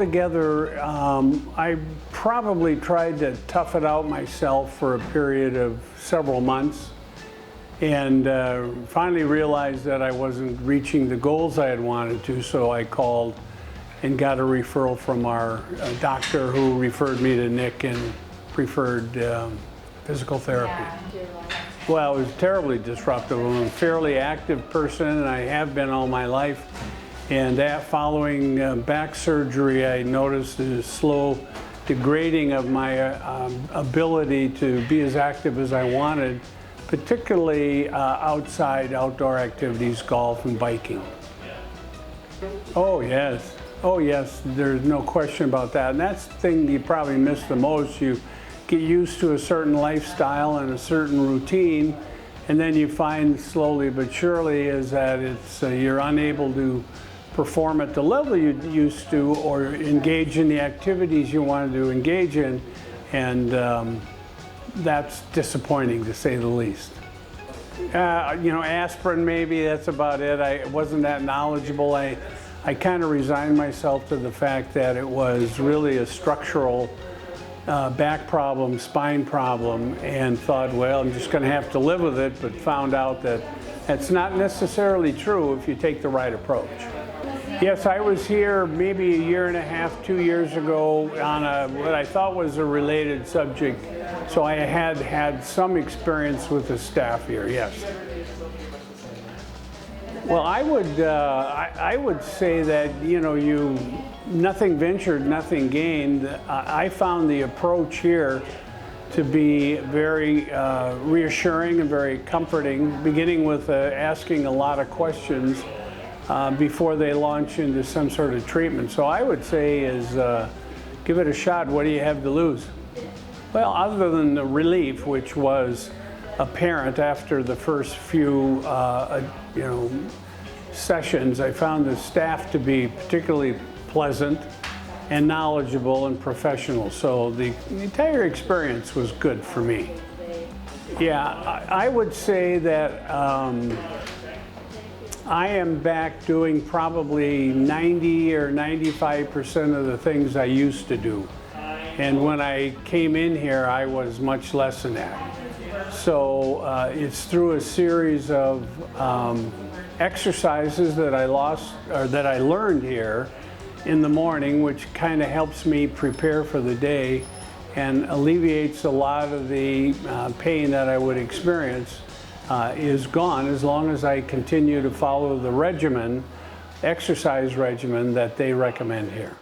altogether, I probably tried to tough it out myself for a period of several months, and finally realized that I wasn't reaching the goals I had wanted to, so I called and got a referral from our doctor, who referred me to Nick and preferred physical therapy. Well, it was terribly disruptive. I'm a fairly active person, and I have been all my life. And following back surgery, I noticed a slow degrading of my ability to be as active as I wanted, particularly outdoor activities, golf and biking. Oh yes, there's no question about that. And that's the thing you probably miss the most. You get used to a certain lifestyle and a certain routine, and then you find slowly but surely is that you're unable to perform at the level you used to, or engage in the activities you wanted to engage in, and that's disappointing, to say the least. Aspirin, maybe, that's about it. I wasn't that knowledgeable. I kind of resigned myself to the fact that it was really a structural back problem, spine problem, and thought, well, I'm just going to have to live with it, but found out that that's not necessarily true if you take the right approach. Yes, I was here maybe a year and a half, 2 years ago on what I thought was a related subject, so I had some experience with the staff here, yes. Well, I would say that, nothing ventured, nothing gained. I found the approach here to be very reassuring and very comforting, beginning with asking a lot of questions before they launch into some sort of treatment. So I would say is give it a shot. What do you have to lose? Well, other than the relief, which was apparent after the first few sessions, I found the staff to be particularly pleasant and knowledgeable and professional. So the entire experience was good for me. Yeah, I would say that I am back doing probably 90 or 95% of the things I used to do. And when I came in here, I was much less than that. So it's through a series of exercises that I learned here in the morning, which kind of helps me prepare for the day and alleviates a lot of the pain that I would experience, is gone as long as I continue to follow the exercise regimen that they recommend here.